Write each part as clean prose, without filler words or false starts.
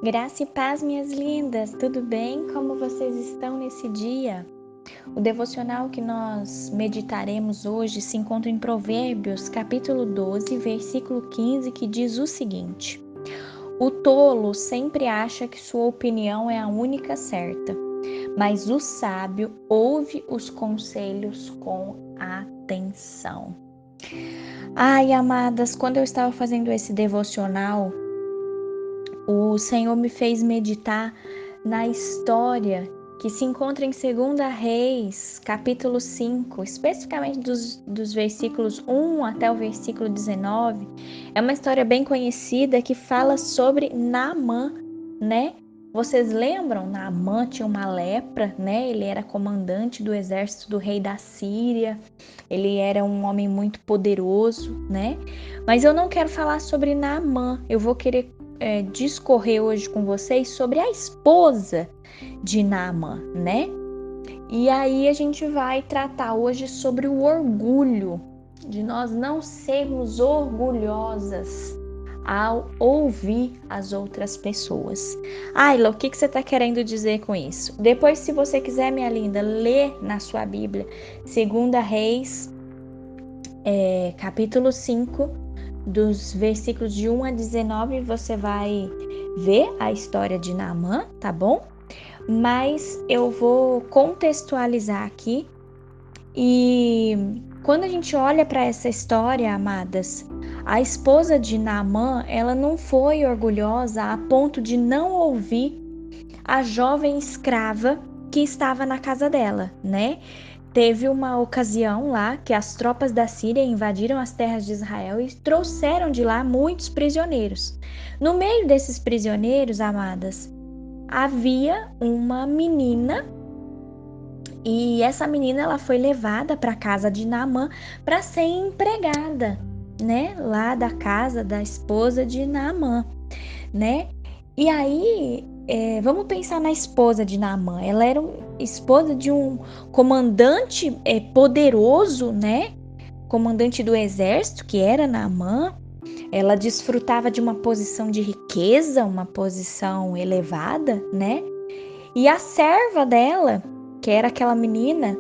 Graça e paz, minhas lindas, tudo bem? Como vocês estão nesse dia? O devocional que nós meditaremos hoje se encontra em Provérbios, capítulo 12, versículo 15, que diz o seguinte: O tolo sempre acha que sua opinião é a única certa, mas o sábio ouve os conselhos com atenção. Ai, amadas, quando eu estava fazendo esse devocional, o Senhor me fez meditar na história que se encontra em 2 Reis, capítulo 5, especificamente dos versículos 1 até o versículo 19. É uma história bem conhecida que fala sobre Naamã, né? Vocês lembram? Naamã tinha uma lepra, né? Ele era comandante do exército do rei da Síria. Ele era um homem muito poderoso, né? Mas eu não quero falar sobre Naamã. Eu vou querer discorrer hoje com vocês sobre a esposa de Naamã, né? E aí a gente vai tratar hoje sobre o orgulho, de nós não sermos orgulhosas ao ouvir as outras pessoas. Ayla, o que você está querendo dizer com isso? Depois, se você quiser, minha linda, lê na sua Bíblia 2 Reis, capítulo 5, dos versículos de 1 a 19, você vai ver a história de Naamã, tá bom? Mas eu vou contextualizar aqui. E quando a gente olha para essa história, amadas, a esposa de Naamã, ela não foi orgulhosa a ponto de não ouvir a jovem escrava que estava na casa dela, né? Teve uma ocasião lá que as tropas da Síria invadiram as terras de Israel e trouxeram de lá muitos prisioneiros. No meio desses prisioneiros, amadas, havia uma menina, e essa menina ela foi levada para a casa de Naamã para ser empregada, né? Lá da casa da esposa de Naamã, né? E aí, vamos pensar na esposa de Naamã. Ela era esposa de um comandante poderoso, né? Comandante do exército, que era Naamã. Ela desfrutava de uma posição de riqueza, uma posição elevada, né? E a serva dela, que era aquela menina,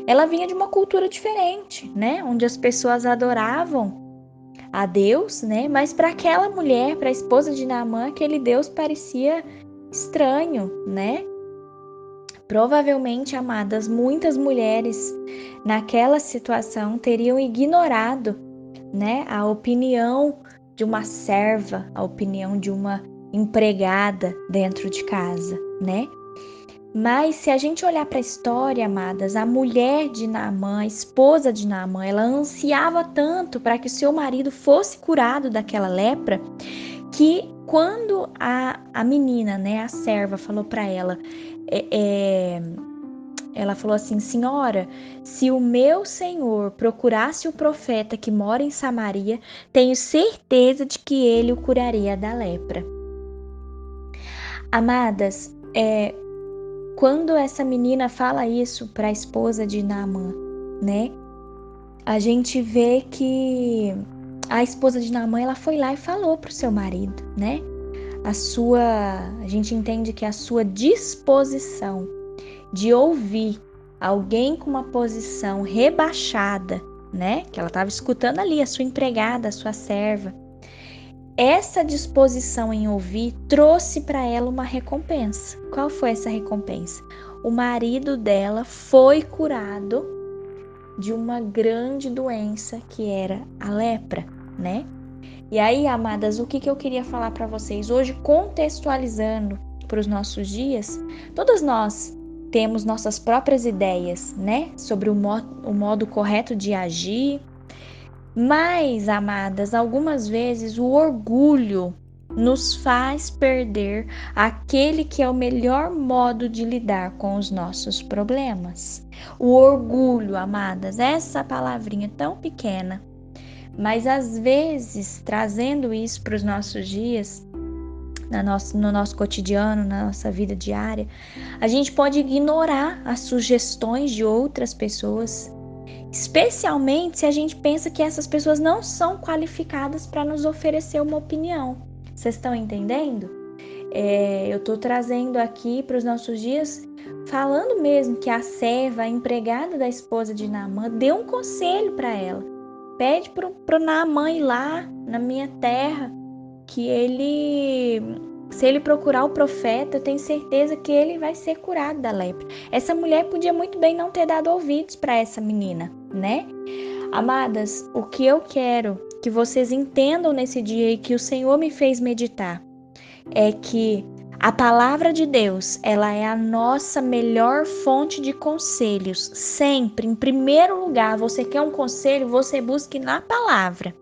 ela vinha de uma cultura diferente, né? Onde as pessoas adoravam a Deus, né? Mas para aquela mulher, para a esposa de Naamã, aquele Deus parecia estranho, né? Provavelmente, amadas, muitas mulheres naquela situação teriam ignorado, né, a opinião de uma serva, a opinião de uma empregada dentro de casa, né? Mas se a gente olhar para a história, amadas, a mulher de Naamã, a esposa de Naamã, ela ansiava tanto para que o seu marido fosse curado daquela lepra, que quando a menina, né, a serva, falou para ela, ela falou assim: Senhora, se o meu senhor procurasse o profeta que mora em Samaria, tenho certeza de que ele o curaria da lepra. Amadas, quando essa menina fala isso para a esposa de Naamã, né? A gente vê que a esposa de Naamã, ela foi lá e falou pro seu marido, né? A gente entende que a sua disposição de ouvir alguém com uma posição rebaixada, né? Que ela estava escutando ali a sua empregada, a sua serva. Essa disposição em ouvir trouxe para ela uma recompensa. Qual foi essa recompensa? O marido dela foi curado de uma grande doença que era a lepra, né? E aí, amadas, o que eu queria falar para vocês hoje, contextualizando para os nossos dias? Todas nós temos nossas próprias ideias, né? Sobre o modo correto de agir. Mas, amadas, algumas vezes o orgulho nos faz perder aquele que é o melhor modo de lidar com os nossos problemas. O orgulho, amadas, essa palavrinha tão pequena, mas às vezes trazendo isso para os nossos dias, no nosso cotidiano, na nossa vida diária, a gente pode ignorar as sugestões de outras pessoas, especialmente se a gente pensa que essas pessoas não são qualificadas para nos oferecer uma opinião. Vocês estão entendendo? Eu estou trazendo aqui para os nossos dias, falando mesmo que a serva, a empregada da esposa de Naamã, deu um conselho para ela. Pede para o Naamã ir lá na minha terra, que se ele procurar o profeta, eu tenho certeza que ele vai ser curado da lepra. Essa mulher podia muito bem não ter dado ouvidos para essa menina, né? Amadas, o que eu quero que vocês entendam nesse dia e que o Senhor me fez meditar é que a palavra de Deus, ela é a nossa melhor fonte de conselhos. Sempre, em primeiro lugar, você quer um conselho, você busque na palavra.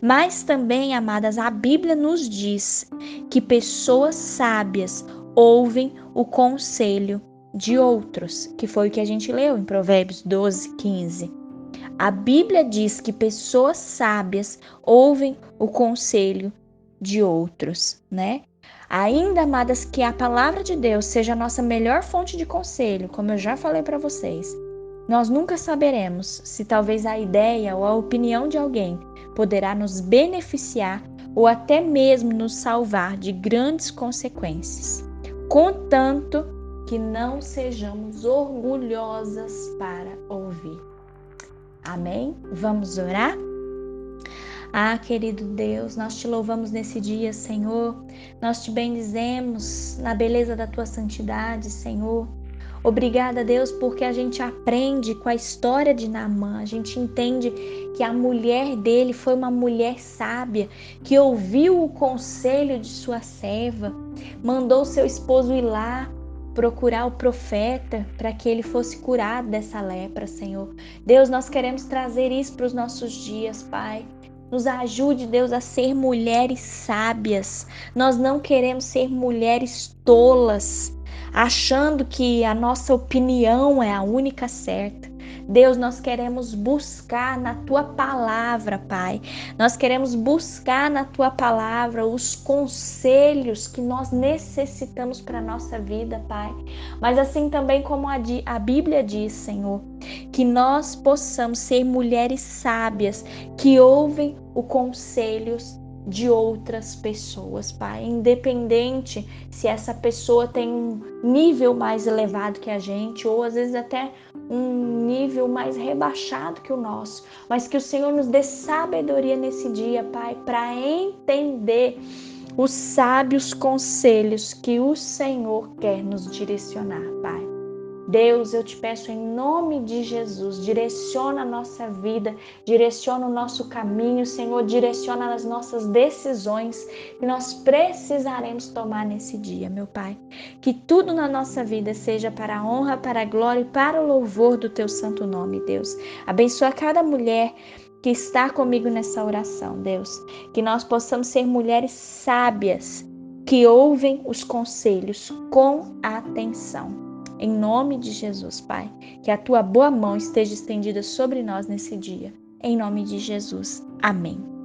Mas também, amadas, a Bíblia nos diz que pessoas sábias ouvem o conselho de outros, que foi o que a gente leu em Provérbios 12, 15. A Bíblia diz que pessoas sábias ouvem o conselho de outros, né? Ainda, amadas, que a palavra de Deus seja a nossa melhor fonte de conselho, como eu já falei para vocês, nós nunca saberemos se talvez a ideia ou a opinião de alguém poderá nos beneficiar ou até mesmo nos salvar de grandes consequências, contanto que não sejamos orgulhosas para ouvir. Amém? Vamos orar? Querido Deus, nós te louvamos nesse dia, Senhor. Nós te bendizemos na beleza da tua santidade, Senhor. Obrigada, Deus, porque a gente aprende com a história de Naamã. A gente entende que a mulher dele foi uma mulher sábia, que ouviu o conselho de sua serva, mandou seu esposo ir lá procurar o profeta para que ele fosse curado dessa lepra, Senhor. Deus, nós queremos trazer isso para os nossos dias, Pai. Nos ajude, Deus, a ser mulheres sábias. Nós não queremos ser mulheres tolas, achando que a nossa opinião é a única certa. Deus, nós queremos buscar na Tua palavra, Pai. Nós queremos buscar na Tua palavra os conselhos que nós necessitamos para a nossa vida, Pai. Mas assim também como a Bíblia diz, Senhor, que nós possamos ser mulheres sábias que ouvem os conselhos de outras pessoas, Pai, independente se essa pessoa tem um nível mais elevado que a gente, ou às vezes até um nível mais rebaixado que o nosso, mas que o Senhor nos dê sabedoria nesse dia, Pai, para entender os sábios conselhos que o Senhor quer nos direcionar, Pai. Deus, eu te peço em nome de Jesus, direciona a nossa vida, direciona o nosso caminho, Senhor, direciona as nossas decisões que nós precisaremos tomar nesse dia, meu Pai. Que tudo na nossa vida seja para a honra, para a glória e para o louvor do Teu santo nome, Deus. Abençoa cada mulher que está comigo nessa oração, Deus. Que nós possamos ser mulheres sábias, que ouvem os conselhos com atenção. Em nome de Jesus, Pai, que a Tua boa mão esteja estendida sobre nós nesse dia. Em nome de Jesus. Amém.